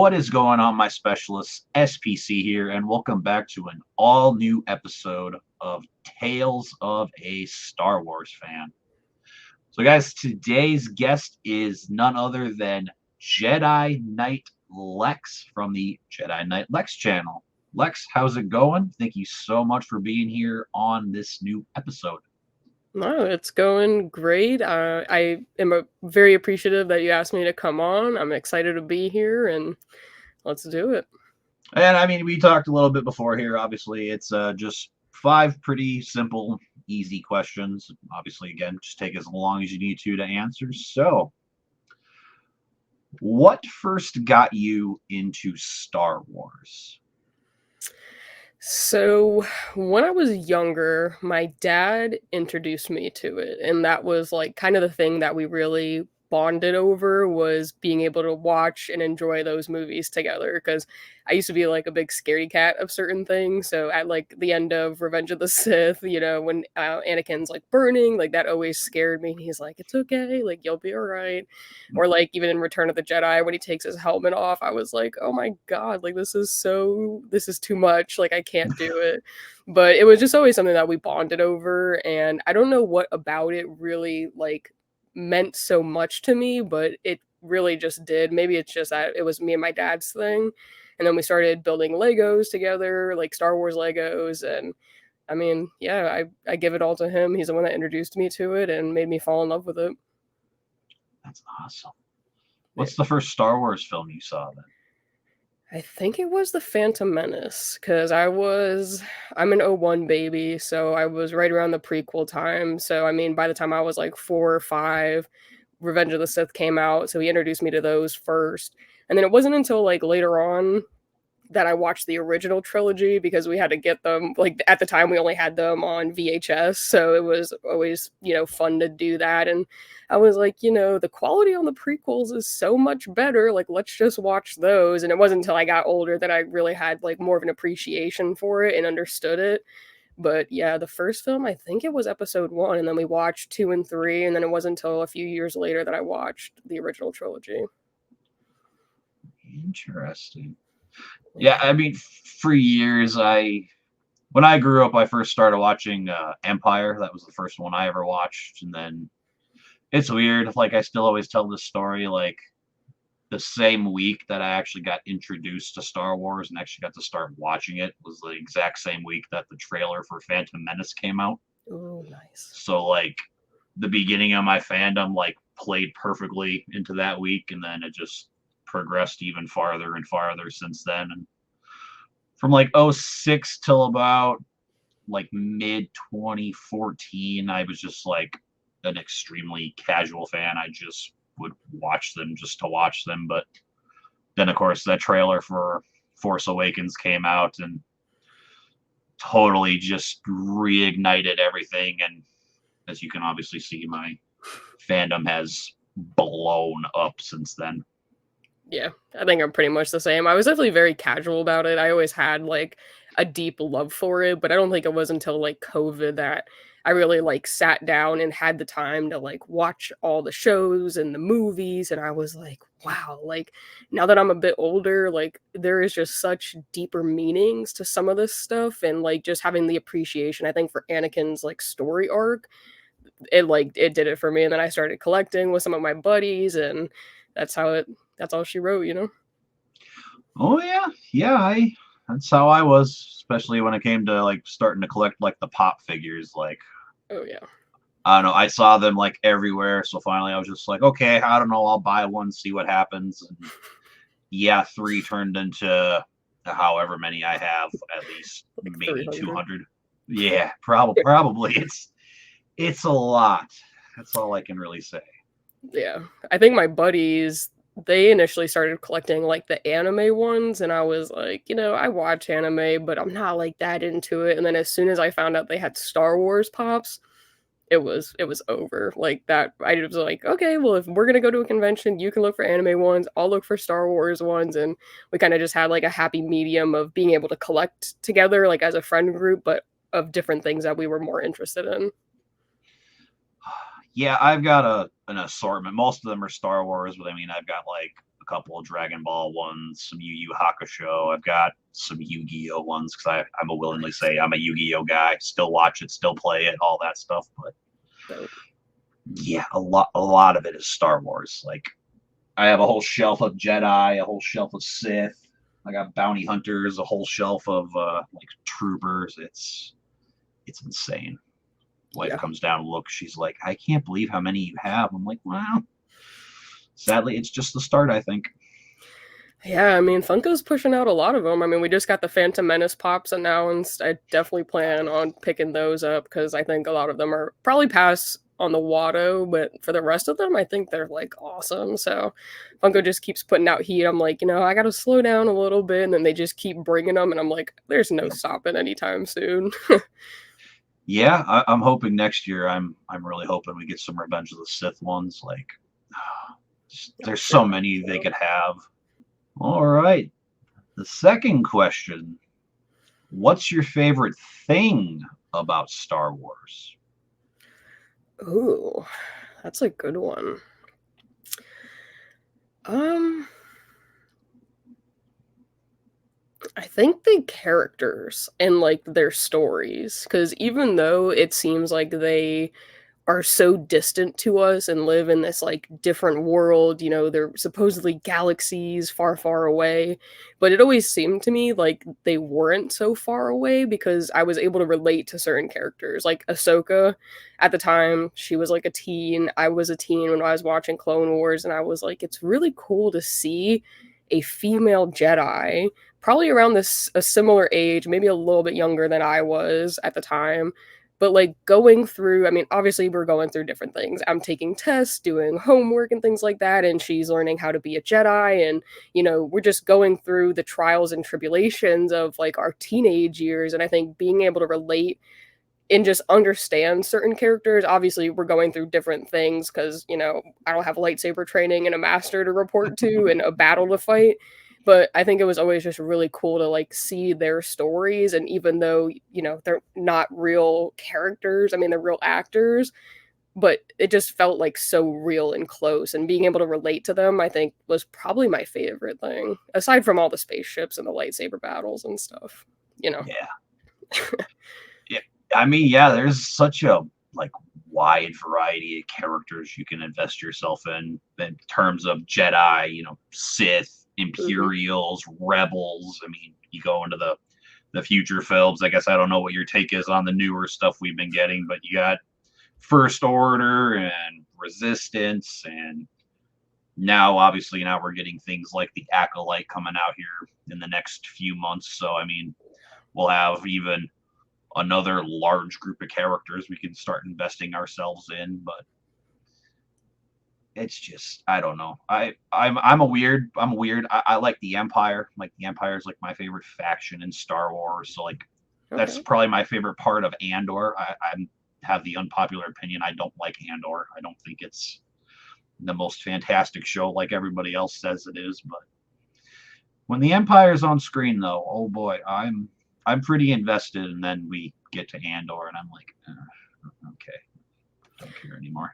What is going on, my specialists? SPC here, and welcome back to an all new episode of Tales of a Star Wars Fan. So, guys, today's guest is none other than Jedi Knight Lex from the Jedi Knight Lex channel. Lex, how's it going? Thank you so much for being here on this new episode. No, it's going great. I am very appreciative that you asked me to come on. I'm excited to be here, and let's do it. And I mean, we talked a little bit before here. Obviously, it's just five pretty simple, easy questions. Obviously, again, just take as long as you need to answer. So, what first got you into Star Wars? So, when I was younger, my dad introduced me to it, and that was like kind of the thing that we really bonded over was being able to watch and enjoy those movies together because I used to be like a big scaredy cat of certain things. So at like the end of Revenge of the Sith, when Anakin's like burning, like that always scared me. And he's like, "It's okay, like you'll be all right." Or like even in Return of the Jedi when he takes his helmet off, I was like, "Oh my god, like this is too much. Like I can't do it." But it was just always something that we bonded over, and I don't know what about it really like meant so much to me, but it really just did. Maybe it's just that it was me and my dad's thing. And then we started building Legos together, like Star Wars Legos. And I mean, yeah, I give it all to him. He's the one that introduced me to it and made me fall in love with it. That's awesome. Yeah. What's the first Star Wars film you saw then? I think it was the Phantom Menace because I'm an '01 baby, so I was right around the prequel time. So I mean, by the time I was like 4 or 5, Revenge of the Sith came out, so he introduced me to those first. And then it wasn't until like later on that I watched the original trilogy because we had to get them like at the time we only had them on VHS, so it was always, fun to do that. And I was like, the quality on the prequels is so much better, like let's just watch those. And it wasn't until I got older that I really had like more of an appreciation for it and understood it. But yeah, the first film, I think it was episode 1, and then we watched 2 and 3, and then it wasn't until a few years later that I watched the original trilogy. Interesting. Yeah, I mean, for years, when I grew up, I first started watching Empire. That was the first one I ever watched, and then it's weird. Like I still always tell this story. Like the same week that I actually got introduced to Star Wars and actually got to start watching it was the exact same week that the trailer for Phantom Menace came out. Oh, nice. So like the beginning of my fandom like played perfectly into that week, and then it just progressed even farther and farther since then. And from like '06 till about like mid 2014, I was just like an extremely casual fan. I just would watch them just to watch them. But then, of course, that trailer for Force Awakens came out and totally just reignited everything. And as you can obviously see, my fandom has blown up since then. Yeah, I think I'm pretty much the same. I was definitely very casual about it. I always had like a deep love for it, but I don't think it was until like COVID that I really like sat down and had the time to like watch all the shows and the movies. And I was like, wow, like now that I'm a bit older, like there is just such deeper meanings to some of this stuff. And like just having the appreciation, I think, for Anakin's like story arc, it did it for me. And then I started collecting with some of my buddies, and that's how it that's all she wrote. Oh yeah, yeah. That's how I was, especially when it came to like starting to collect like the pop figures. Like Oh yeah. I don't know, I saw them like everywhere, so finally I was just like, okay, I don't know, I'll buy one, see what happens. And yeah, three turned into however many I have, at least Like maybe 300. 200. Yeah, probably it's a lot. That's all I can really say. Yeah. I think my buddies, they initially started collecting like the anime ones, and I was like, I watch anime, but I'm not like that into it. And then as soon as I found out they had Star Wars pops, it was over. Like that I was like, okay, well if we're gonna go to a convention, you can look for anime ones, I'll look for Star Wars ones, and we kind of just had like a happy medium of being able to collect together, like as a friend group, but of different things that we were more interested in. Yeah, I've got an assortment. Most of them are Star Wars, but I mean, I've got like a couple of Dragon Ball ones, some Yu Yu Hakusho. I've got some Yu-Gi-Oh ones because I'm a willingly Nice. say I'm a Yu-Gi-Oh guy. Still watch it, still play it, all that stuff. But Dope. yeah, a lot of it is Star Wars. Like I have a whole shelf of Jedi, a whole shelf of Sith. I got bounty hunters, a whole shelf of like troopers. It's insane. Wife Yeah. comes down and looks. She's like, I can't believe how many you have. I'm like, well, sadly, it's just the start. I think. Yeah, I mean, Funko's pushing out a lot of them. I mean, we just got the Phantom Menace pops announced. I definitely plan on picking those up because I think a lot of them are probably pass on the Watto, but for the rest of them, I think they're like awesome. So Funko just keeps putting out heat. I'm like, I got to slow down a little bit, and then they just keep bringing them, and I'm like, there's no stopping anytime soon. Yeah, I'm hoping next year. I'm really hoping we get some Revenge of the Sith ones. Like, I'm there's sure so hope many they so. could have. All right. The second question: what's your favorite thing about Star Wars? Ooh, that's a good one. Um, I think the characters and like their stories, because even though it seems like they are so distant to us and live in this like different world, they're supposedly galaxies far, far away. But it always seemed to me like they weren't so far away because I was able to relate to certain characters. Like Ahsoka at the time, she was like a teen. I was a teen when I was watching Clone Wars, and I was like, it's really cool to see a female Jedi, probably around this a similar age, maybe a little bit younger than I was at the time, but like going through, I mean, obviously we're going through different things. I'm taking tests, doing homework and things like that, and she's learning how to be a Jedi. And we're just going through the trials and tribulations of like our teenage years. And I think being able to relate and just understand certain characters. Obviously, we're going through different things because, I don't have lightsaber training and a master to report to and a battle to fight. But I think it was always just really cool to like see their stories. And even though, they're not real characters, I mean, they're real actors, but it just felt like so real and close. And being able to relate to them, I think, was probably my favorite thing, aside from all the spaceships and the lightsaber battles and stuff, you know. Yeah, yeah. I mean, yeah. There's such a like wide variety of characters you can invest yourself in terms of Jedi, Sith, Hmm. Imperials, Rebels. I mean, you go into the future films. I guess I don't know what your take is on the newer stuff we've been getting, but you got First Order and Resistance, and now we're getting things like the Acolyte coming out here in the next few months. So I mean, we'll have even another large group of characters we can start investing ourselves in. But it's just I don't know. I'm a weird. I like the Empire. Like the Empire is like my favorite faction in Star Wars. So like that's Okay. probably my favorite part of Andor. I have the unpopular opinion. I don't like Andor. I don't think it's the most fantastic show like everybody else says it is. But when the Empire's on screen, though, oh boy, I'm pretty invested. And then we get to Andor, and I'm like, okay, don't care anymore.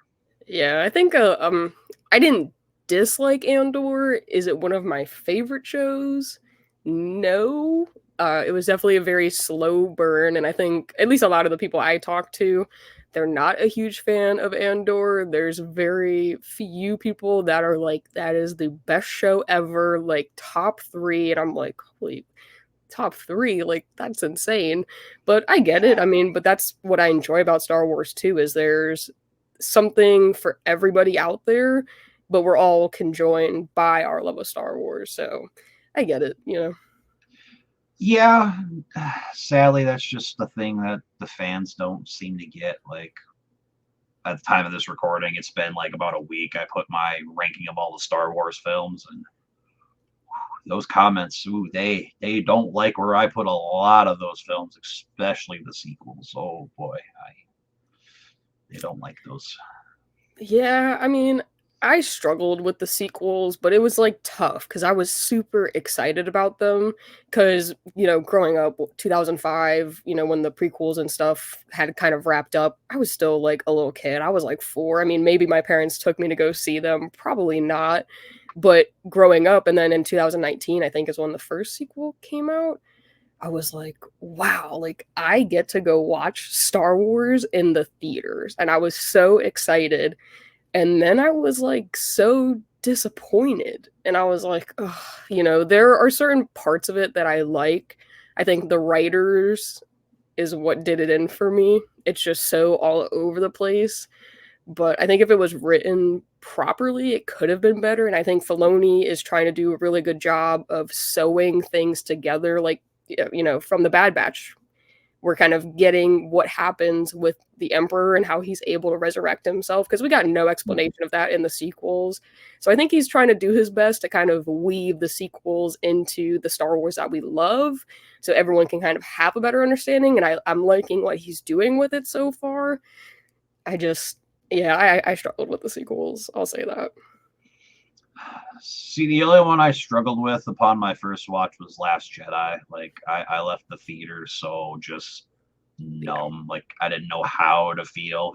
Yeah, I think I didn't dislike Andor. Is it one of my favorite shows? No. It was definitely a very slow burn, and I think at least a lot of the people I talked to, they're not a huge fan of Andor. There's very few people that are like that is the best show ever, like top 3, and I'm like, holy top 3, like that's insane. But I get it. I mean, but that's what I enjoy about Star Wars too is there's something for everybody out there, but we're all conjoined by our love of Star Wars. So I get it. Yeah, sadly, that's just the thing that the fans don't seem to get. Like at the time of this recording, it's been like about a week. I put my ranking of all the Star Wars films, and those comments, ooh, they don't like where I put a lot of those films, especially the sequels. Oh boy, they don't like those. Yeah, I mean, I struggled with the sequels, but it was like tough because I was super excited about them. Because, growing up, 2005, when the prequels and stuff had kind of wrapped up, I was still like a little kid. I was like 4. I mean, maybe my parents took me to go see them, probably not. But growing up, and then in 2019, I think is when the first sequel came out, I was like, wow, like I get to go watch Star Wars in the theaters. And I was so excited. And then I was like so disappointed. And I was like, ugh, there are certain parts of it that I like. I think the writers is what did it in for me. It's just so all over the place. But I think if it was written properly, it could have been better. And I think Filoni is trying to do a really good job of sewing things together, like, from the Bad Batch. We're kind of getting what happens with the Emperor and how he's able to resurrect himself, because we got no explanation of that in the sequels. So I think he's trying to do his best to kind of weave the sequels into the Star Wars that we love, so everyone can kind of have a better understanding. And I'm liking what he's doing with it so far. I just, yeah, I struggled with the sequels. I'll say that. See, the only one I struggled with upon my first watch was Last Jedi. Like, I left the theater so just Yeah. numb. Like, I didn't know how to feel.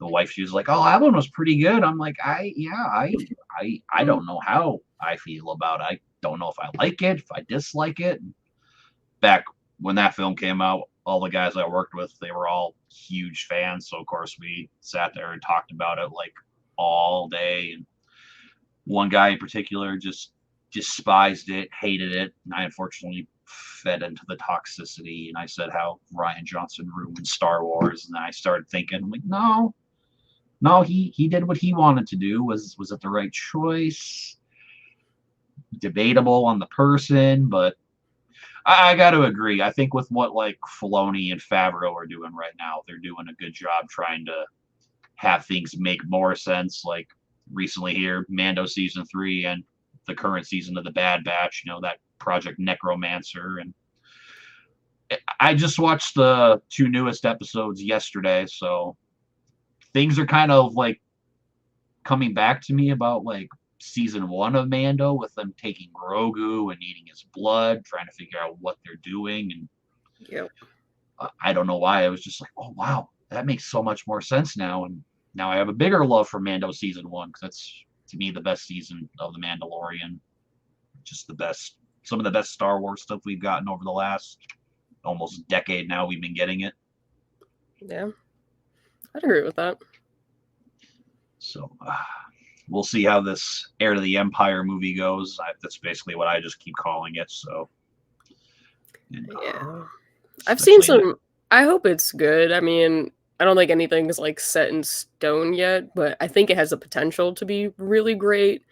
The wife, she was like, "Oh, that one was pretty good." I'm like, I Mm. don't know how I feel about it. I don't know if I like it, if I dislike it. Back when that film came out, all the guys I worked with, they were all huge fans. So of course we sat there and talked about it like all day. And one guy in particular just despised it, hated it. And I unfortunately fed into the toxicity. And I said how Ryan Johnson ruined Star Wars. And then I started thinking, I'm like, no, he did what he wanted to do. Was it the right choice? Debatable on the person, but I got to agree. I think with what like Filoni and Favreau are doing right now, they're doing a good job trying to have things make more sense. Like recently here, Mando season 3 and the current season of the Bad Batch. That Project Necromancer, and I just watched the 2 newest episodes yesterday, so things are kind of like coming back to me about like season 1 of Mando, with them taking Grogu and eating his blood, trying to figure out what they're doing. And Yep. I don't know why. I was just like, oh, wow, that makes so much more sense now. And now I have a bigger love for Mando season 1, because that's, to me, the best season of The Mandalorian. Just the best, some of the best Star Wars stuff we've gotten over the last almost decade now. We've been getting it. Yeah. I'd agree with that. So we'll see how this Heir to the Empire movie goes. That's basically what I just keep calling it. So, and Yeah. I've seen especially some. I hope it's good. I mean, I don't think anything's like set in stone yet, but I think it has the potential to be really great.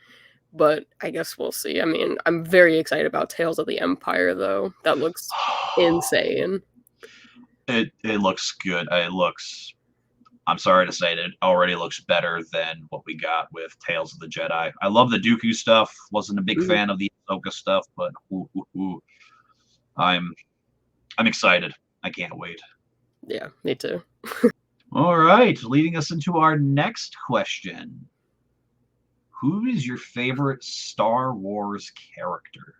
But I guess we'll see. I mean, I'm very excited about Tales of the Empire, though. That looks insane. it looks good. It looks. I'm sorry to say that it already looks better than what we got with Tales of the Jedi. I love the Dooku stuff. Wasn't a big Mhm. fan of the Ahsoka stuff, but I'm I'm excited. I can't wait. Yeah, me too. All right, leading us into our next question. Who is your favorite Star Wars character?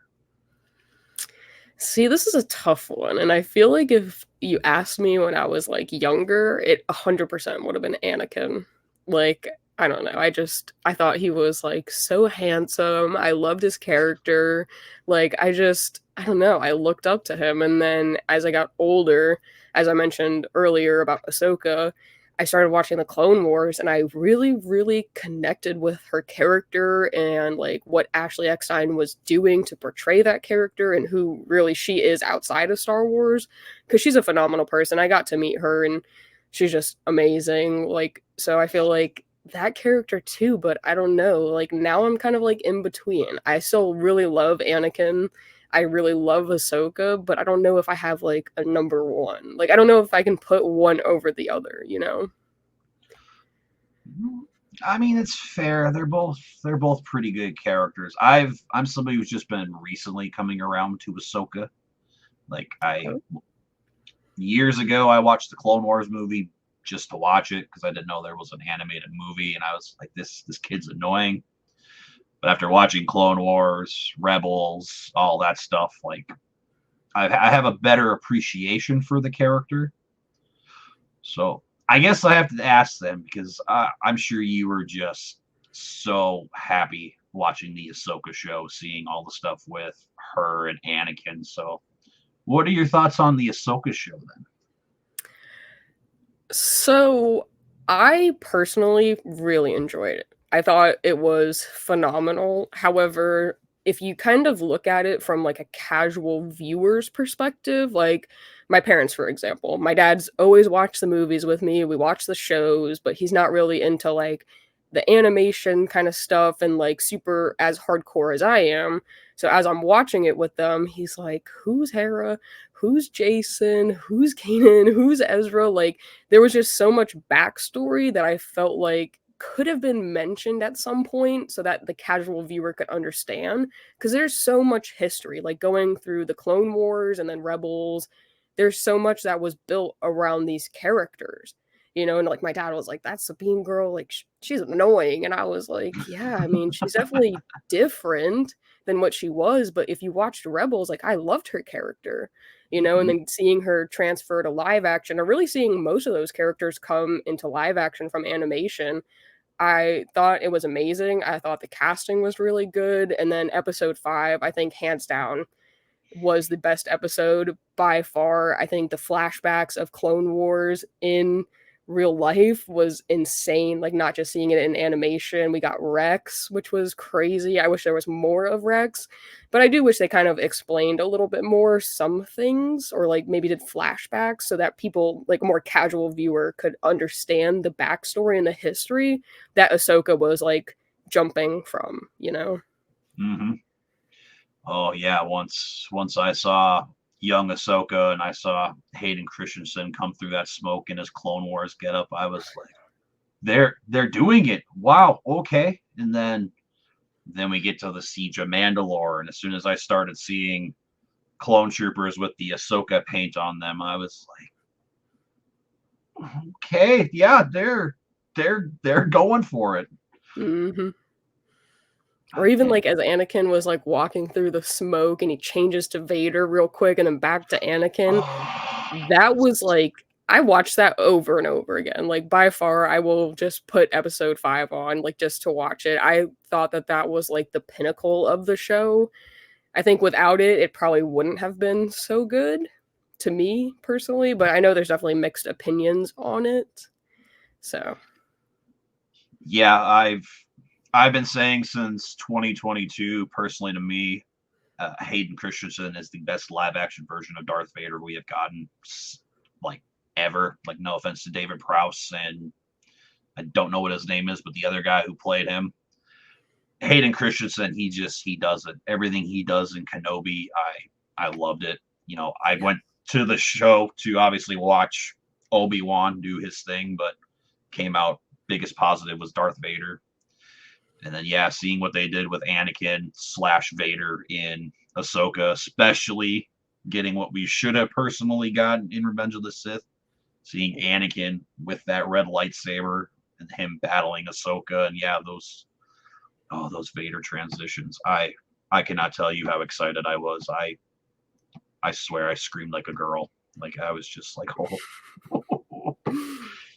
See, this is a tough one, and I feel like if you asked me when I was, like, younger, it 100% would have been Anakin. Like, I don't know, I thought he was, like, so handsome, I loved his character, like, I don't know, I looked up to him, and then as I got older, as I mentioned earlier about Ahsoka, I started watching the Clone Wars, and I really, really connected with her character and like what Ashley Eckstein was doing to portray that character and who really she is outside of Star Wars. Because she's a phenomenal person. I got to meet her, and she's just amazing. Like, so I feel like that character too, but I don't know. Like, now I'm kind of like in between. I still really love Anakin. I really love Ahsoka, but I don't know if I have like a number one. Like, I don't know if I can put one over the other, you know? I mean, it's fair. They're both pretty good characters. I'm somebody who's just been recently coming around to Ahsoka. Like I Oh, years ago, I watched the Clone Wars movie just to watch it because I didn't know there was an animated movie, and I was like, this kid's annoying. But after watching Clone Wars, Rebels, all that stuff, like I have a better appreciation for the character. So I guess I have to ask them, because I'm sure you were just so happy watching the Ahsoka show, seeing all the stuff with her and Anakin. So, what are your thoughts on the Ahsoka show then? So, I personally really enjoyed it. I thought it was phenomenal. However, if you kind of look at it from like a casual viewer's perspective, like my parents, for example, my dad's always watched the movies with me. We watch the shows, but he's not really into like the animation kind of stuff and like super as hardcore as I am. So as I'm watching it with them, he's like, "Who's Hera? Who's Jason? Who's Kanan? Who's Ezra?" Like there was just so much backstory that I felt like could have been mentioned at some point so that the casual viewer could understand. Because there's so much history, like going through the Clone Wars and then Rebels. There's so much that was built around these characters, and like my dad was like, "That's Sabine girl, like she's annoying," and I was like, "Yeah, I mean, she's definitely different than what she was, but if you watched Rebels, like I loved her character." And Mm-hmm. then seeing her transfer to live action, or really seeing most of those characters come into live action from animation, I thought it was amazing. I thought the casting was really good. And then episode 5, I think hands down was the best episode by far. I think the flashbacks of Clone Wars in real life was insane. Like not just seeing it in animation. We got Rex, which was crazy. I wish there was more of Rex, but I do wish they kind of explained a little bit more some things, or like maybe did flashbacks so that people, like a more casual viewer, could understand the backstory and the history that Ahsoka was like jumping from. Mm-hmm. Oh yeah, once I saw young Ahsoka and I saw Hayden Christensen come through that smoke in his Clone Wars getup, I was like, they're doing it. Wow, okay. And then we get to the Siege of Mandalore, and as soon as I started seeing clone troopers with the Ahsoka paint on them, I was like, okay, yeah, they're going for it. Mhm. Or God even dang. like as Anakin was like walking through the smoke and he changes to Vader real quick and then back to Anakin. Oh, That was like I watched that over and over again. Like by far I will just put episode 5 on like just to watch it. I thought that that was like the pinnacle of the show. I think without it it probably wouldn't have been so good to me personally, but I know there's definitely mixed opinions on it. So, yeah, I've been saying since 2022, personally to me, Hayden Christensen is the best live action version of Darth Vader we have gotten, like ever. Like no offense to David Prowse, and I don't know what his name is, but the other guy who played him, Hayden Christensen, he does it. Everything he does in Kenobi, I loved it. I yeah. went to the show to obviously watch Obi-Wan do his thing, but came out biggest positive was Darth Vader. And then yeah, seeing what they did with Anakin slash Vader in Ahsoka, especially getting what we should have personally gotten in Revenge of the Sith, seeing Anakin with that red lightsaber and him battling Ahsoka, and yeah, those Vader transitions. I cannot tell you how excited I was. I swear I screamed like a girl. Like I was just like, oh,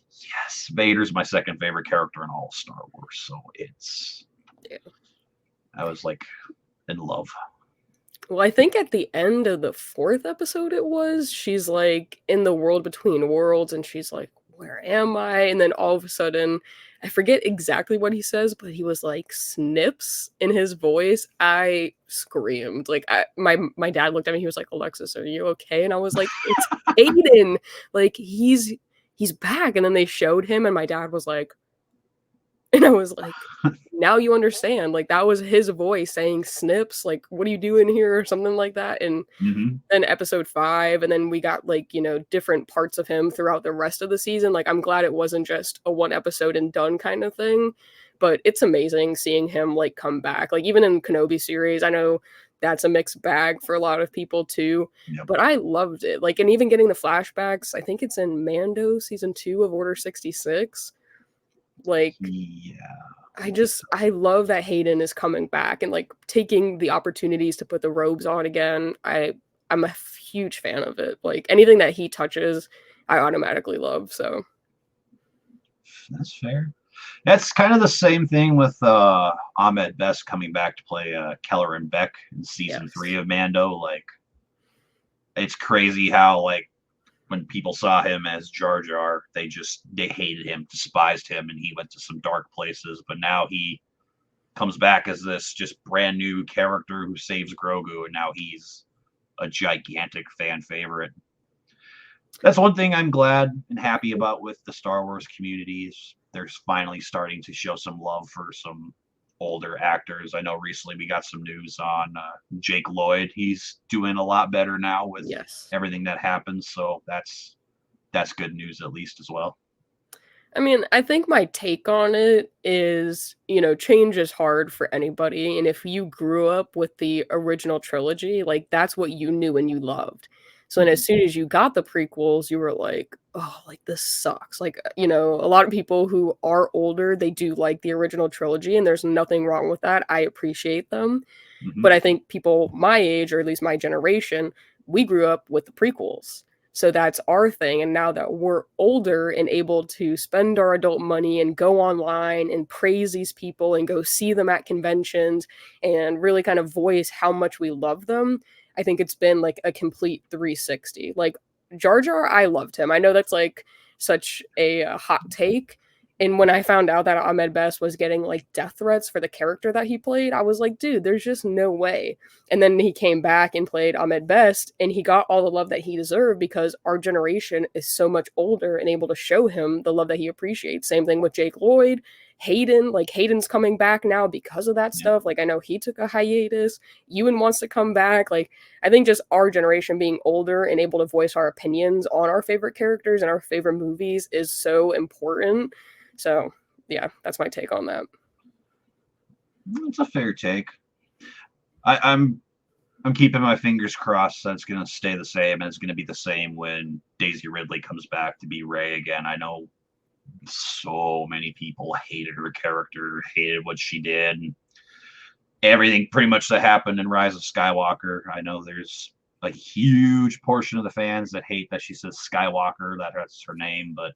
yes, Vader's my second favorite character in all of Star Wars. So Yeah. I was like in love. Well, I think at the end of the 4th episode it was, she's, like, in the world between worlds, and she's like, "Where am I?" And then all of a sudden, I forget exactly what he says, but he was like, "Snips," in his voice. I screamed. Like, my dad looked at me, he was like, "Alexis, are you okay?" And I was like, "It's Aiden! Like, he's back." And then they showed him, and my dad was like, and I was like, "Now you understand." Like that was his voice saying "Snips," like, "What are you doing here?" or something like that. And Mm-hmm. then episode 5, and then we got like, different parts of him throughout the rest of the season. Like I'm glad it wasn't just a one episode and done kind of thing. But it's amazing seeing him like come back. Like even in Kenobi series, I know that's a mixed bag for a lot of people too. Yep. But I loved it. Like, and even getting the flashbacks, I think it's in Mando season 2 of Order 66. Like Yeah. I love that Hayden is coming back and like taking the opportunities to put the robes on again. I'm a huge fan of it. Like anything that he touches, I automatically love. So That's fair. That's kind of the same thing with Ahmed Best coming back to play Kelleran Beck in season three Yes. of Mando. Like, it's crazy how like when people saw him as Jar Jar, they hated him, despised him, and he went to some dark places. But now he comes back as this just brand new character who saves Grogu, and now he's a gigantic fan favorite. That's one thing I'm glad and happy about with the Star Wars communities. They're finally starting to show some love for some older actors. I know recently we got some news on Jake Lloyd. He's doing a lot better now with Yes. everything that happens, so that's good news at least as well. I mean, I think my take on it is, change is hard for anybody. And if you grew up with the original trilogy, like that's what you knew and you loved. So then as Mm-hmm. soon as you got the prequels, you were like, oh, like this sucks. Like, a lot of people who are older, they do like the original trilogy, and there's nothing wrong with that. I appreciate them. Mm-hmm. But I think people my age, or at least my generation, we grew up with the prequels. So that's our thing. And now that we're older and able to spend our adult money and go online and praise these people and go see them at conventions and really kind of voice how much we love them, I think it's been like a complete 360. Like Jar Jar, I loved him. I know that's like such a hot take. And when I found out that Ahmed Best was getting like death threats for the character that he played, I was like, dude, there's just no way. And then he came back and played Ahmed Best, and he got all the love that he deserved because our generation is so much older and able to show him the love that he appreciates. Same thing with Jake Lloyd, Hayden. Like Hayden's coming back now because of that Yeah. stuff. Like I know he took a hiatus. Ewan wants to come back. Like I think just our generation being older and able to voice our opinions on our favorite characters and our favorite movies is so important. So yeah, that's my take on that. It's a fair take. I'm keeping my fingers crossed that it's gonna stay the same, and it's gonna be the same when Daisy Ridley comes back to be Rey again. I know so many people hated her character, hated what she did, and everything pretty much that happened in Rise of Skywalker. I know there's a huge portion of the fans that hate that she says Skywalker, that's her name, but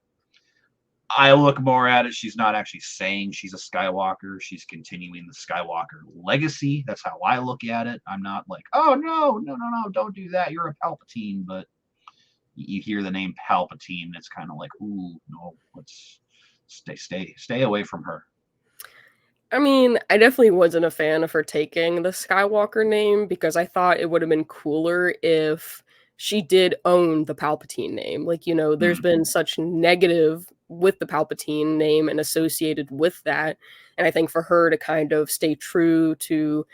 I look more at it. She's not actually saying she's a Skywalker. She's continuing the Skywalker legacy. That's how I look at it. I'm not like, oh no, no, no, no, don't do that. You're a Palpatine. But you hear the name Palpatine, it's kind of like, ooh, no, let's stay away from her. I mean, I definitely wasn't a fan of her taking the Skywalker name because I thought it would have been cooler if she did own the Palpatine name. Like, there's Hmm. been such negative with the Palpatine name and associated with that. And I think for her to kind of stay true to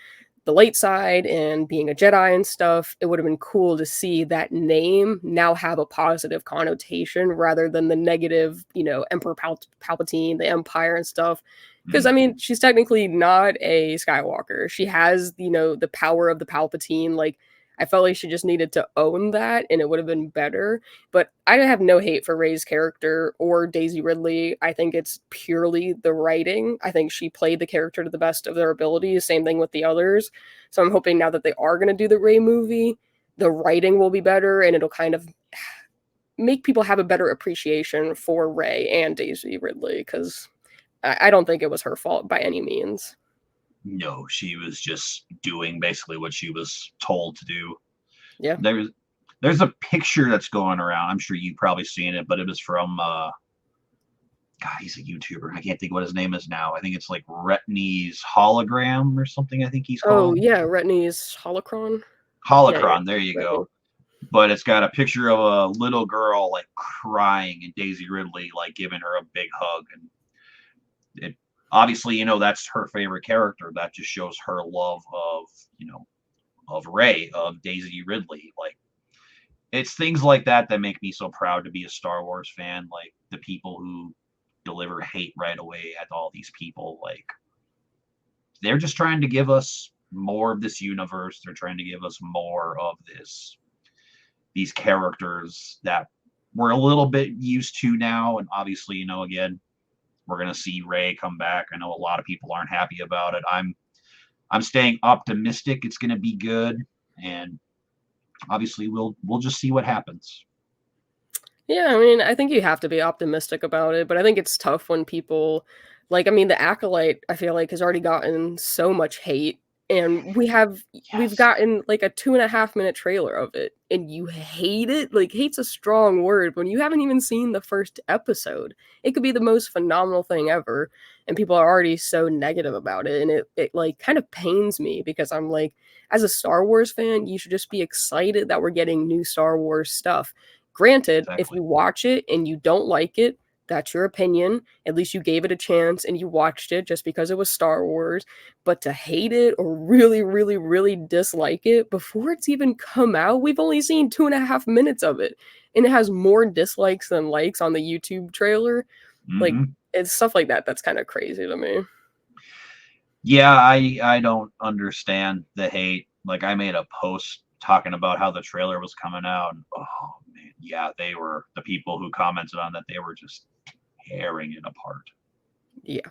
the light side and being a Jedi and stuff, it would have been cool to see that name now have a positive connotation rather than the negative, Emperor Palpatine, the Empire and stuff. Because Hmm. I mean, she's technically not a Skywalker. She has, the power of the Palpatine. Like, I felt like she just needed to own that, and it would have been better. But I have no hate for Rey's character or Daisy Ridley. I think it's purely the writing. I think she played the character to the best of their abilities. Same thing with the others. So I'm hoping now that they are going to do the Rey movie, the writing will be better, and it'll kind of make people have a better appreciation for Rey and Daisy Ridley because I don't think it was her fault by any means. No, she was just doing basically what she was told to do. Yeah. There's a picture that's going around. I'm sure you've probably seen it, but it was from God, he's a YouTuber. I can't think what his name is now. I think it's like Retney's hologram or something. I think he's Oh called yeah, Retney's holocron. Yeah, yeah, Holocron. There you Retney. go. But it's got a picture of a little girl like crying and Daisy Ridley like giving her a big hug, and it obviously that's her favorite character. That just shows her love of of Rey, of Daisy Ridley. Like, it's things like that that make me so proud to be a Star Wars fan. Like the people who deliver hate right away at all these people, like they're just trying to give us more of this universe. They're trying to give us more of these characters that we're a little bit used to now. And obviously, again, we're gonna see Rey come back. I know a lot of people aren't happy about it. I'm staying optimistic. It's gonna be good, and obviously we'll just see what happens. Yeah, I mean, I think you have to be optimistic about it, but I think it's tough when people Like, I mean, the Acolyte, I feel like, has already gotten so much hate, and we've Yes, gotten, like, a 2.5-minute trailer of it, and you hate it? Like, hate's a strong word when you haven't even seen the first episode. It could be the most phenomenal thing ever, and people are already so negative about it, and it, like, kind of pains me because I'm like, as a Star Wars fan, you should just be excited that we're getting new Star Wars stuff. Granted, if exactly. you watch it and you don't like it, that's your opinion. At least you gave it a chance and you watched it just because it was Star Wars. But to hate it or really, really, really dislike it before it's even come out, we've only seen 2.5 minutes of it. And it has more dislikes than likes on the YouTube trailer. Like, Hmm. it's stuff like that that's kind of crazy to me. Yeah, I don't understand the hate. Like I made a post talking about how the trailer was coming out, and oh man, yeah, they were the people who commented on that. They were just tearing it apart. Yeah,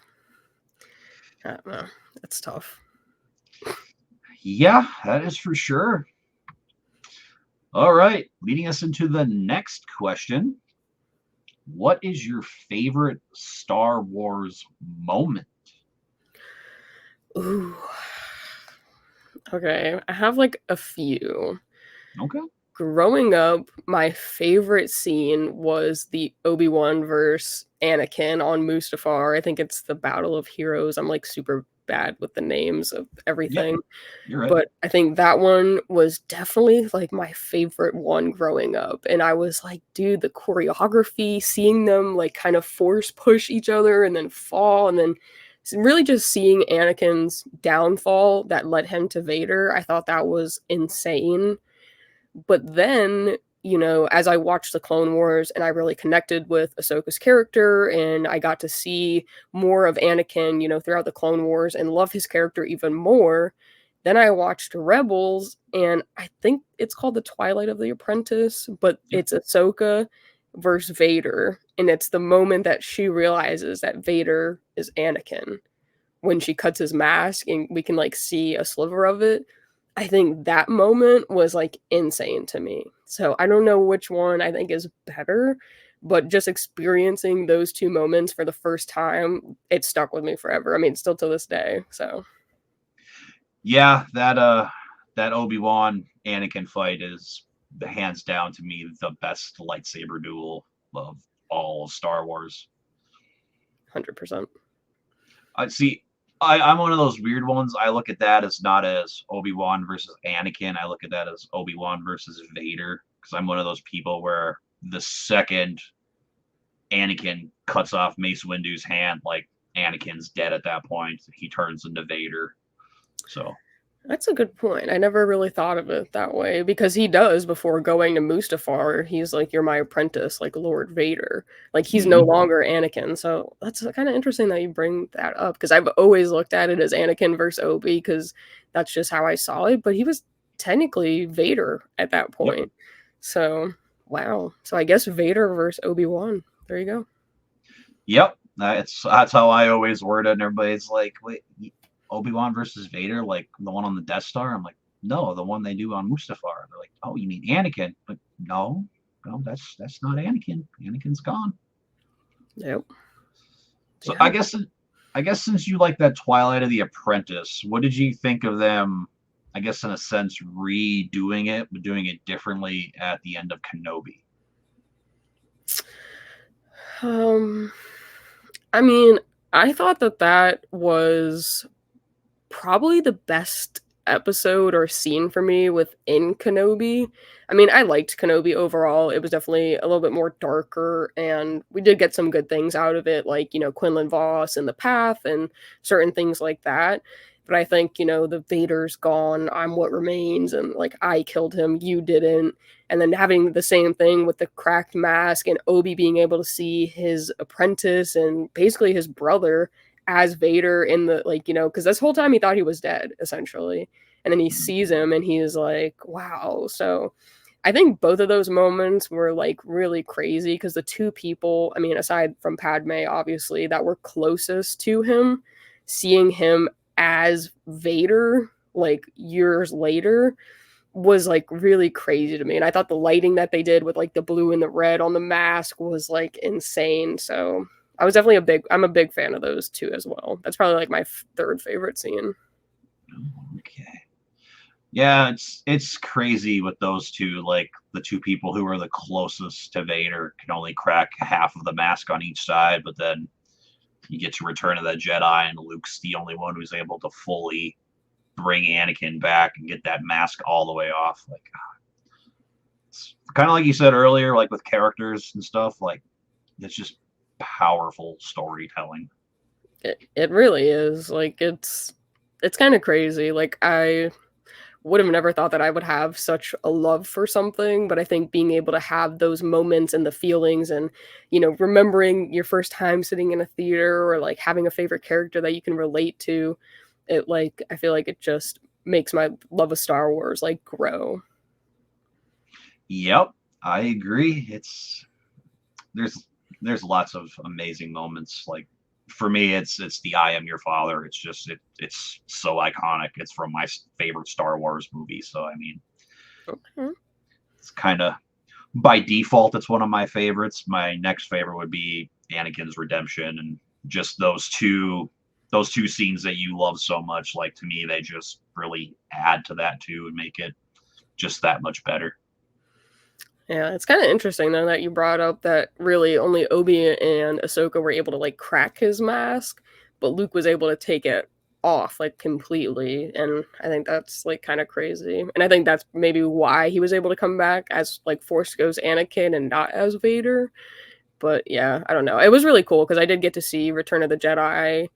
I don't know. That's tough. Yeah, that is for sure. All right, leading us into the next question. What is your favorite Star Wars moment? Ooh. Okay, I have like a few. Okay. Growing up, my favorite scene was the Obi-Wan versus Anakin on Mustafar. I think it's the Battle of Heroes. I'm like super bad with the names of Yep, everything, you're right. but I think that one was definitely like my favorite one growing up. And I was like, dude, the choreography, seeing them like kind of force push each other and then fall, and then really just seeing Anakin's downfall that led him to Vader, I thought that was insane. But then, as I watched the Clone Wars and I really connected with Ahsoka's character and I got to see more of Anakin, throughout the Clone Wars and love his character even more, then I watched Rebels and I think it's called The Twilight of the Apprentice, but Yep. it's Ahsoka versus Vader. And it's the moment that she realizes that Vader is Anakin when she cuts his mask and we can like see a sliver of it. I think that moment was like insane to me. So I don't know which one I think is better, but just experiencing those two moments for the first time, it stuck with me forever. I mean, still to this day. So Yeah, that Obi-Wan Anakin fight is hands down to me the best lightsaber duel of all Star Wars. 100%. I see. I'm one of those weird ones. I look at that as not as Obi-Wan versus Anakin. I look at that as Obi-Wan versus Vader because I'm one of those people where the second Anakin cuts off Mace Windu's hand, like Anakin's dead at that point. He turns into Vader. So, That's a good point. I never really thought of it that way because he does before going to Mustafar. He's like, "You're my apprentice," like Lord Vader. Like he's no mhm. longer Anakin. So that's kind of interesting that you bring that up because I've always looked at it as Anakin versus Obi because that's just how I saw it. But he was technically Vader at that Yep. point. So wow. So I guess Vader versus Obi-Wan. There you go. Yep. That's how I always word it. And everybody's like, "Wait, Obi-Wan versus Vader, like the one on the Death Star?" I'm like, "No, the one they do on Mustafar." They're like, "Oh, you mean Anakin?" But no, no, that's not Anakin. Anakin's gone. Yep. So Yeah. I guess since you like that Twilight of the Apprentice, what did you think of them? I guess in a sense redoing it, but doing it differently at the end of Kenobi. Um. I mean, I thought that that was probably the best episode or scene for me within Kenobi. I mean, I liked Kenobi overall. It was definitely a little bit more darker, and we did get some good things out of it, like, Quinlan Voss and the Path and certain things like that. But I think, the Vader's gone, I'm what remains, and like I killed him, you didn't. And then having the same thing with the cracked mask and Obi being able to see his apprentice and basically his brother as Vader in the like, because this whole time he thought he was dead essentially, and then he Mhm. sees him and he's like, wow. So I think both of those moments were like really crazy because the two people, I mean, aside from Padme, obviously, that were closest to him, seeing him as Vader like years later was like really crazy to me. And I thought the lighting that they did with like the blue and the red on the mask was like insane. So I'm a big fan of those two as well. That's probably like my third favorite scene. Okay. Yeah, it's crazy with those two. Like the two people who are the closest to Vader can only crack half of the mask on each side, but then you get to Return of the Jedi, and Luke's the only one who's able to fully bring Anakin back and get that mask all the way off. Like it's kind of like you said earlier, like with characters and stuff. Like it's just powerful storytelling. It really is. Like it's kind of crazy. Like I would have never thought that I would have such a love for something, but I think being able to have those moments and the feelings and, remembering your first time sitting in a theater or like having a favorite character that you can relate to, I feel like it just makes my love of Star Wars like grow. Yep, I agree. There's there's lots of amazing moments. Like for me, it's the I Am Your Father. It's just it's so iconic. It's from my favorite Star Wars movie. So I mean, Okay. it's kind of by default, it's one of my favorites. My next favorite would be Anakin's redemption, and just those two scenes that you love so much. Like to me, they just really add to that too and make it just that much better. Yeah, it's kind of interesting though that you brought up that really only Obi and Ahsoka were able to like crack his mask, but Luke was able to take it off like completely, and I think that's like kind of crazy. And I think that's maybe why he was able to come back as like Force Ghost Anakin and not as Vader. But yeah, I don't know. It was really cool because I did get to see Return of the Jedi.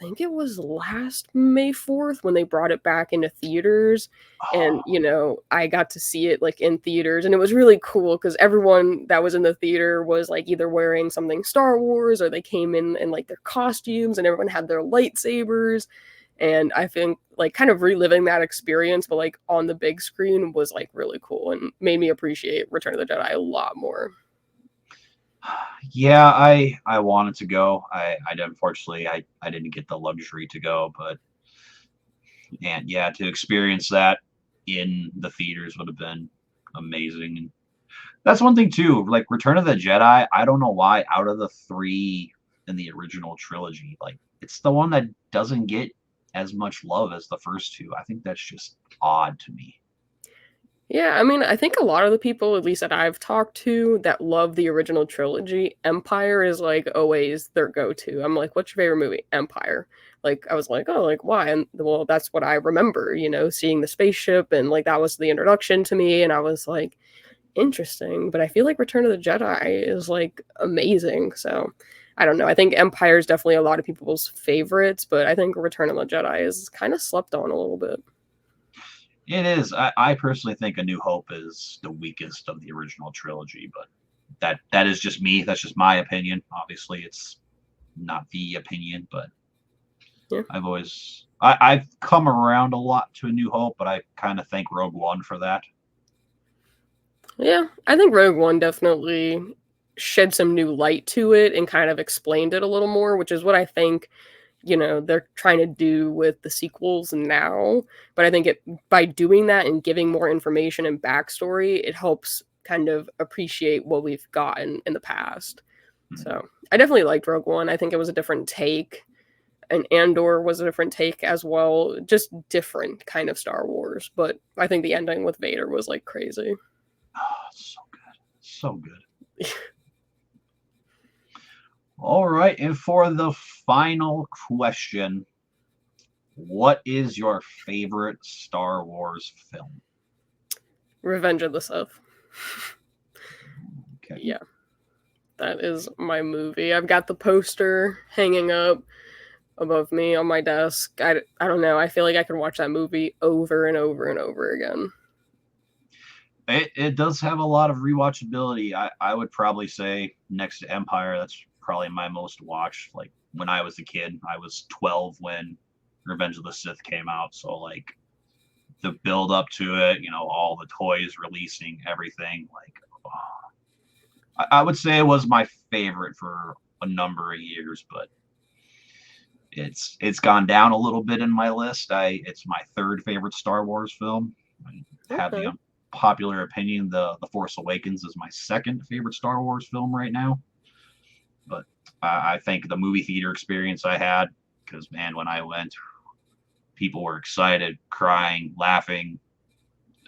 I think it was last May 4th when they brought it back into theaters. And, Oh, I got to see it like in theaters. And it was really cool because everyone that was in the theater was like either wearing something Star Wars or they came in like their costumes and everyone had their lightsabers. And I think like kind of reliving that experience, but like on the big screen was like really cool and made me appreciate Return of the Jedi a lot more. yeah, I wanted to go. I unfortunately I didn't get the luxury to go, but and yeah, to experience that in the theaters would have been amazing. And that's one thing too. Like Return of the Jedi, I don't know why out of the three in the original trilogy, like it's the one that doesn't get as much love as the first two. I think that's just odd to me. Yeah, I mean, I think a lot of the people, at least that I've talked to, that love the original trilogy, Empire is like always their go-to. I'm like, what's your favorite movie? Empire. Like, I was like, oh, like why? And well, that's what I remember, seeing the spaceship and like that was the introduction to me. And I was like, interesting. But I feel like Return of the Jedi is like amazing. So I don't know. I think Empire is definitely a lot of people's favorites, but I think Return of the Jedi is kind of slept on a little bit. It is. I personally think A New Hope is the weakest of the original trilogy, but that is just me. That's just my opinion. Obviously, it's not the opinion, but Yeah. I've come around a lot to A New Hope, but I kind of thank Rogue One for that. Yeah, I think Rogue One definitely shed some new light to it and kind of explained it a little more, which is what I think, they're trying to do with the sequels now. But I think it by doing that and giving more information and backstory, it helps kind of appreciate what we've gotten in the past. Hmm. So I definitely liked Rogue One. I think it was a different take. And Andor was a different take as well, just different kind of Star Wars. But I think the ending with Vader was like crazy. Oh, so good, so good. All right, and for the final question, what is your favorite Star Wars film? Revenge of the Sith. Okay. Yeah, that is my movie. I've got the poster hanging up above me on my desk. I don't know. I feel like I could watch that movie over and over and over again. It does have a lot of rewatchability. I would probably say next to Empire, that's probably my most watched. Like when I was a kid, I was 12 when Revenge of the Sith came out. So like the build up to it, all the toys releasing, everything. Like oh, I would say it was my favorite for a number of years, but it's gone down a little bit in my list. It's my third favorite Star Wars film. I have the Okay. unpopular opinion the Force Awakens is my second favorite Star Wars film right now. But I think the movie theater experience I had, because man, when I went, people were excited, crying, laughing,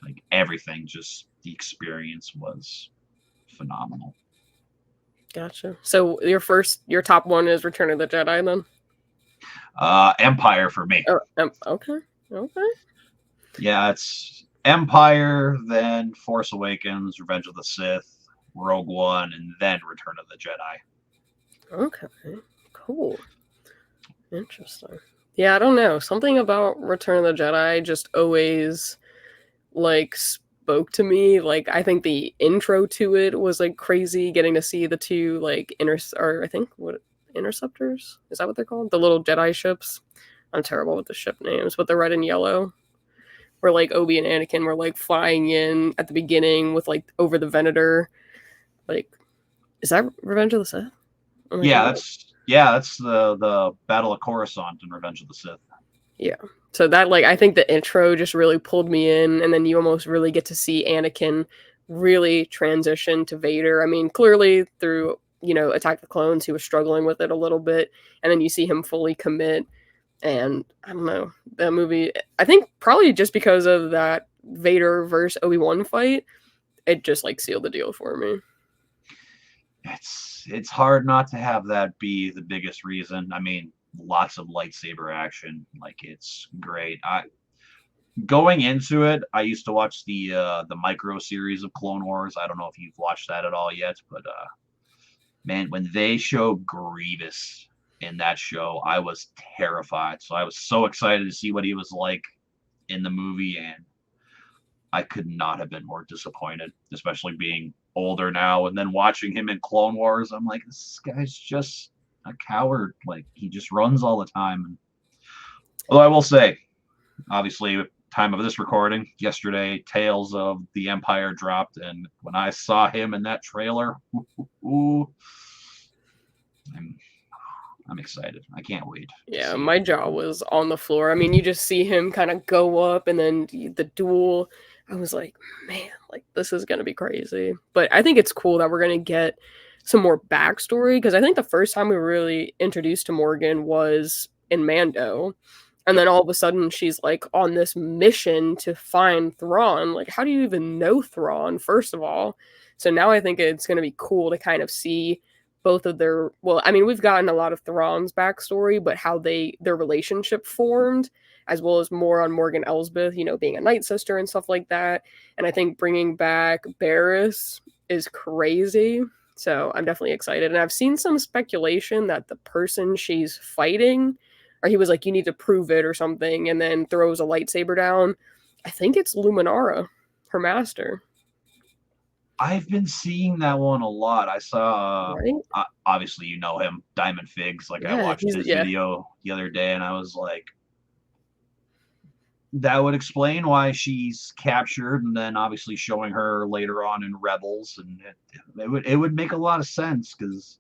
like everything. Just the experience was phenomenal. Gotcha. So your top one is Return of the Jedi, then? Empire for me. Oh, okay, okay. Yeah, it's Empire, then Force Awakens, Revenge of the Sith, Rogue One, and then Return of the Jedi. Okay, cool. Interesting. Yeah, I don't know. Something about Return of the Jedi just always like spoke to me. Like I think the intro to it was like crazy getting to see the two like or I think what interceptors? Is that what they're called? The little Jedi ships. I'm terrible with the ship names, but they're red and yellow. Where like Obi and Anakin were like flying in at the beginning with like over the Venator. Like, is that Revenge of the Sith? Am I Yeah, thinking? that's the Battle of Coruscant and Revenge of the Sith. Yeah. So that like I think the intro just really pulled me in, and then you almost really get to see Anakin really transition to Vader. I mean, clearly through Attack of the Clones, he was struggling with it a little bit, and then you see him fully commit. And I don't know, that movie. I think probably just because of that Vader versus Obi-Wan fight, it just like sealed the deal for me. It's hard not to have that be the biggest reason. I mean, lots of lightsaber action, like it's great. I Going into it, I used to watch the micro series of Clone Wars. I don't know if you've watched that at all yet, but man, when they show Grievous in that show, I was terrified. So I was so excited to see what he was like in the movie, and I could not have been more disappointed, especially being older now and then watching him in Clone Wars. I'm like, this guy's just a coward. Like he just runs all the time. Although I will say, obviously, time of this recording, yesterday, Tales of the Empire dropped, and when I saw him in that trailer, ooh, I'm I'm excited. I can't wait to Yeah, see it. my jaw was on the floor. I mean, you just see him kind of go up and then the duel. I was like, man, like this is going to be crazy. But I think it's cool that we're going to get some more backstory because I think the first time we were really introduced to Morgan was in Mando. And Yep. then all of a sudden she's like on this mission to find Thrawn. Like, how do you even know Thrawn, first of all? So now I think it's going to be cool to kind of see both of their I mean, we've gotten a lot of Thrawn's backstory, but how their relationship formed, as well as more on Morgan Elsbeth, being a night sister and stuff like that. And I think bringing back Barriss is crazy. So I'm definitely excited. And I've seen some speculation that the person she's fighting, or he was like, you need to prove it or something, and then throws a lightsaber down. I think it's Luminara, her master. I've been seeing that one a lot. I saw, Right? obviously, you know him, Diamond Figs. Like, I Yeah, watched his yeah. video the other day, and I was like, that would explain why she's captured, and then obviously showing her later on in Rebels, and it would make a lot of sense because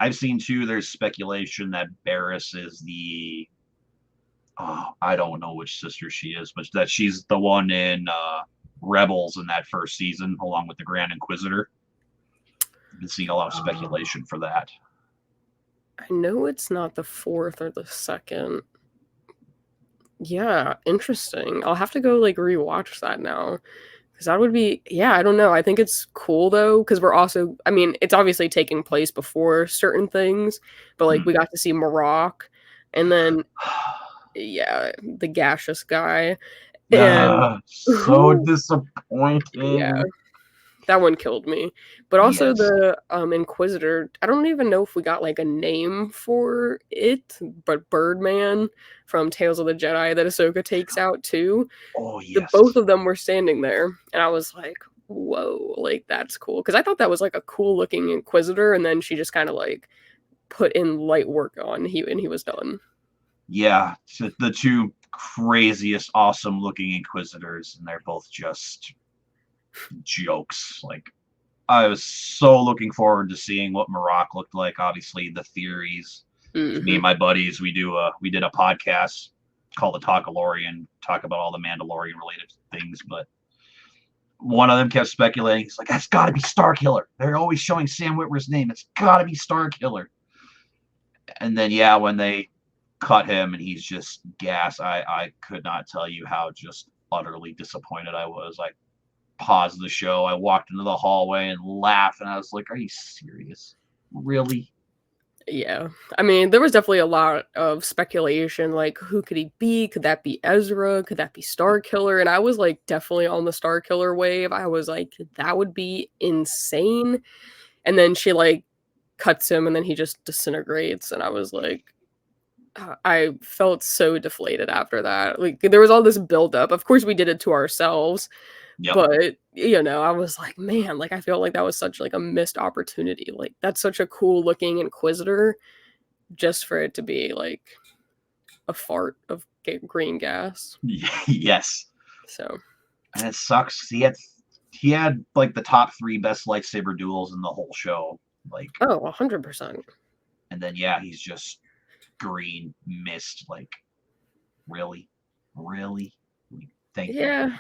I've seen too. There's speculation that Barriss is the I don't know which sister she is, but that she's the one in Rebels in that first season, along with the Grand Inquisitor. I've been seeing a lot of Oh. speculation for that. I know it's not the fourth or the second. Yeah, interesting. I'll have to go like rewatch that now. Because that would be, yeah, I don't know. I think it's cool though, because we're also, I mean, it's obviously taking place before certain things, but like we Hmm. got to see Marok and then, yeah, the gaseous guy. And So who, yeah, disappointing. that one killed me. But also Yes. the Inquisitor, I don't even know if we got like a name for it, but Birdman from Tales of the Jedi that Ahsoka takes out too. Oh The both yes. of them were standing there, and I was like, "Whoa, like that's cool." Because I thought that was like a cool looking Inquisitor, and then she just kind of like put in light work on he was done. Yeah, the two craziest, awesome looking Inquisitors, and they're both just jokes. Like I was so looking forward to seeing what Marok looked like. Obviously, the theories. Me and Hmm. my buddies, we did a podcast called the Talkalorian, talk about all the Mandalorian related things. But one of them kept speculating. He's like, "That's got to be Starkiller. They're always showing Sam Witwer's name. It's got to be Starkiller." And then yeah, when they cut him and he's just gas, I could not tell you how just utterly disappointed I was. I paused the show. I walked into the hallway and laughed, and I was like, "Are you serious? Really?" Yeah. I mean, there was definitely a lot of speculation, like, who could he be? Could that be Ezra? Could that be Star Killer? And I was, like, definitely on the Star Killer wave. I was like, that would be insane. And then she, like, cuts him, and then he just disintegrates, and I was like, I felt so deflated after that. Like, there was all this buildup. Of course, we did it to ourselves, Yep. but, I was like, "Man," like, I feel like that was such, like, a missed opportunity. Like, that's such a cool looking Inquisitor just for it to be, like, a fart of green gas. Yes. So, And it sucks. He had like the top three best lightsaber duels in the whole show. Like, oh, 100%. and then yeah, he's just green mist. Like, really, really. Like, thank you. Yeah.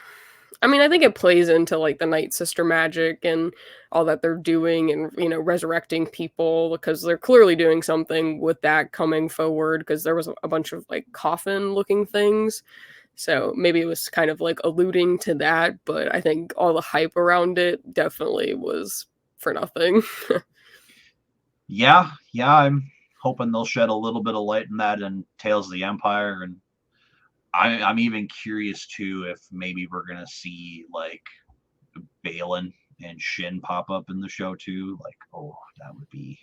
I mean, I think it plays into, like, the Night Sister magic and all that they're doing and, resurrecting people because they're clearly doing something with that coming forward because there was a bunch of, like, coffin-looking things. So, maybe it was kind of, like, alluding to that, but I think all the hype around it definitely was for nothing. Yeah, yeah. I'm hoping they'll shed a little bit of light in that in Tales of the Empire, and I'm even curious too if maybe we're gonna see like Balin and Shin pop up in the show too. Like, oh, that would be.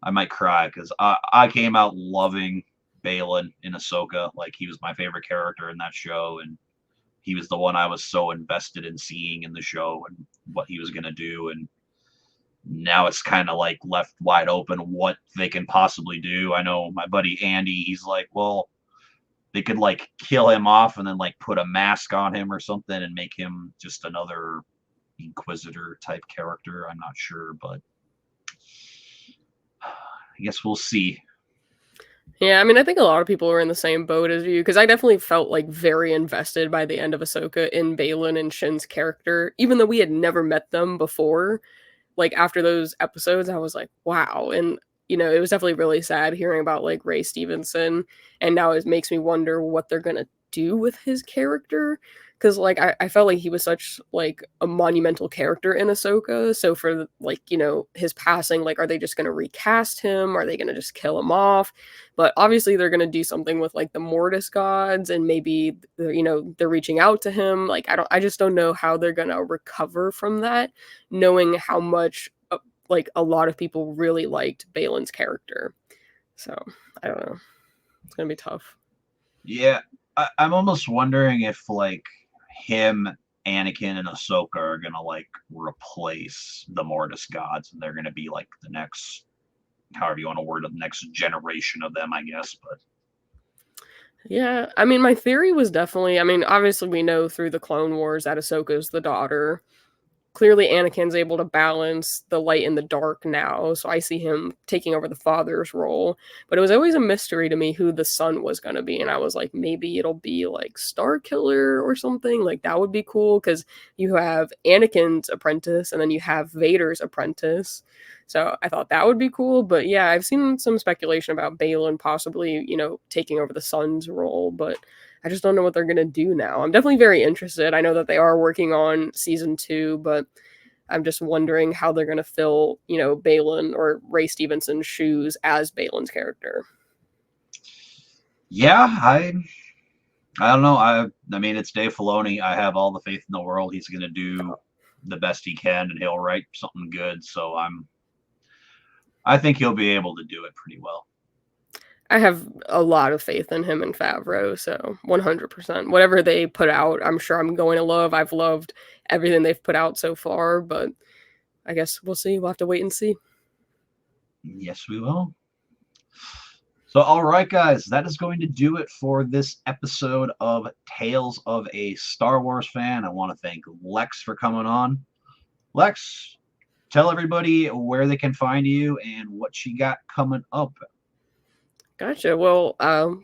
I might cry because I came out loving Balin in Ahsoka. Like, he was my favorite character in that show, and he was the one I was so invested in seeing in the show and what he was gonna do. And now it's kind of like left wide open what they can possibly do. I know my buddy Andy, he's like, well, they could like kill him off and then like put a mask on him or something and make him just another Inquisitor type character. I'm not sure, but I guess we'll see. Yeah, I mean, I think a lot of people were in the same boat as you because I definitely felt like very invested by the end of Ahsoka in Balin and Shin's character, even though we had never met them before. Like after those episodes, I was like, wow. And it was definitely really sad hearing about like Ray Stevenson, and now it makes me wonder what they're gonna do with his character. Because like I felt like he was such like a monumental character in Ahsoka. So for like his passing, like are they just gonna recast him? Are they gonna just kill him off? But obviously they're gonna do something with like the Mortis gods, and maybe they're reaching out to him. Like I just don't know how they're gonna recover from that, knowing how much like a lot of people really liked Balin's character. So I don't know. It's gonna be tough. Yeah, I'm almost wondering if like him, Anakin, and Ahsoka are gonna like replace the Mortis gods, and they're gonna be like the next, however you want to word it, the next generation of them, I guess. But Yeah, I mean, my theory was definitely. I mean, obviously, we know through the Clone Wars that Ahsoka's the daughter. Clearly Anakin's able to balance the light and the dark now, so I see him taking over the father's role. But it was always a mystery to me who the son was going to be, and I was like, maybe it'll be like Star Killer or something. Like that would be cool because you have Anakin's apprentice and then you have Vader's apprentice. So I thought that would be cool. But yeah, I've seen some speculation about Balin possibly, taking over the son's role, but I just don't know what they're gonna do now. I'm definitely very interested. I know that they are working on season 2, but I'm just wondering how they're gonna fill, Balin or Ray Stevenson's shoes as Balin's character. yeah, I don't know. I mean, it's Dave Filoni. I have all the faith in the world. He's gonna do the best he can, and he'll write something good. So I think he'll be able to do it pretty well. I have a lot of faith in him and Favreau, so 100%. Whatever they put out, I'm sure I'm going to love. I've loved everything they've put out so far, but I guess we'll see. We'll have to wait and see. Yes, we will. So, all right, guys, that is going to do it for this episode of Tales of a Star Wars Fan. I want to thank Lex for coming on. Lex, tell everybody where they can find you and what you got coming up. Gotcha. Well,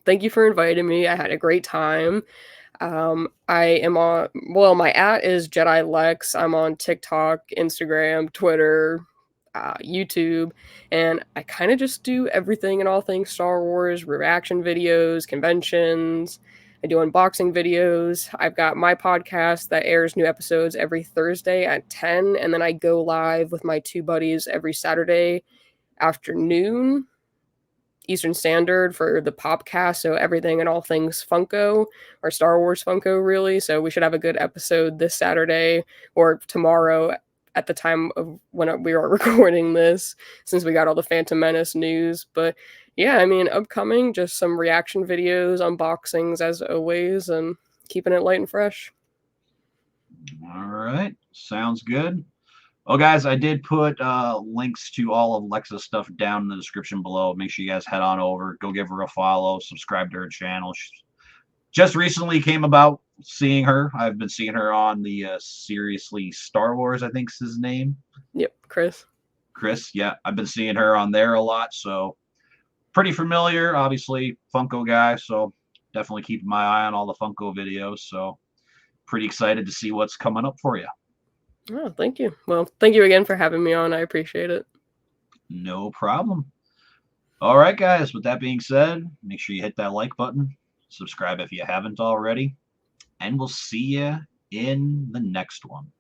thank you for inviting me. I had a great time. I am my at is Jedi Lex. I'm on TikTok, Instagram, Twitter, YouTube, and I kind of just do everything and all things Star Wars, reaction videos, conventions. I do unboxing videos. I've got my podcast that airs new episodes every Thursday at 10, and then I go live with my two buddies every Saturday afternoon Eastern Standard for the Popcast, so everything and all things Funko, or Star Wars Funko, really. So we should have a good episode this Saturday or tomorrow at the time of when we are recording this, since we got all the Phantom Menace news. But yeah, I mean, upcoming, just some reaction videos, unboxings as always, and keeping it light and fresh. All right, sounds good. Well, guys, I did put links to all of Lexa's stuff down in the description below. Make sure you guys head on over, go give her a follow, subscribe to her channel. She just recently came about seeing her. I've been seeing her on the Seriously Star Wars, I think is his name. Yep, Chris. Chris, yeah, I've been seeing her on there a lot, so pretty familiar. Obviously, Funko guy, so definitely keeping my eye on all the Funko videos. So pretty excited to see what's coming up for you. Oh, thank you. Well, thank you again for having me on. I appreciate it. No problem. All right, guys, with that being said, make sure you hit that like button, subscribe if you haven't already, and we'll see you in the next one.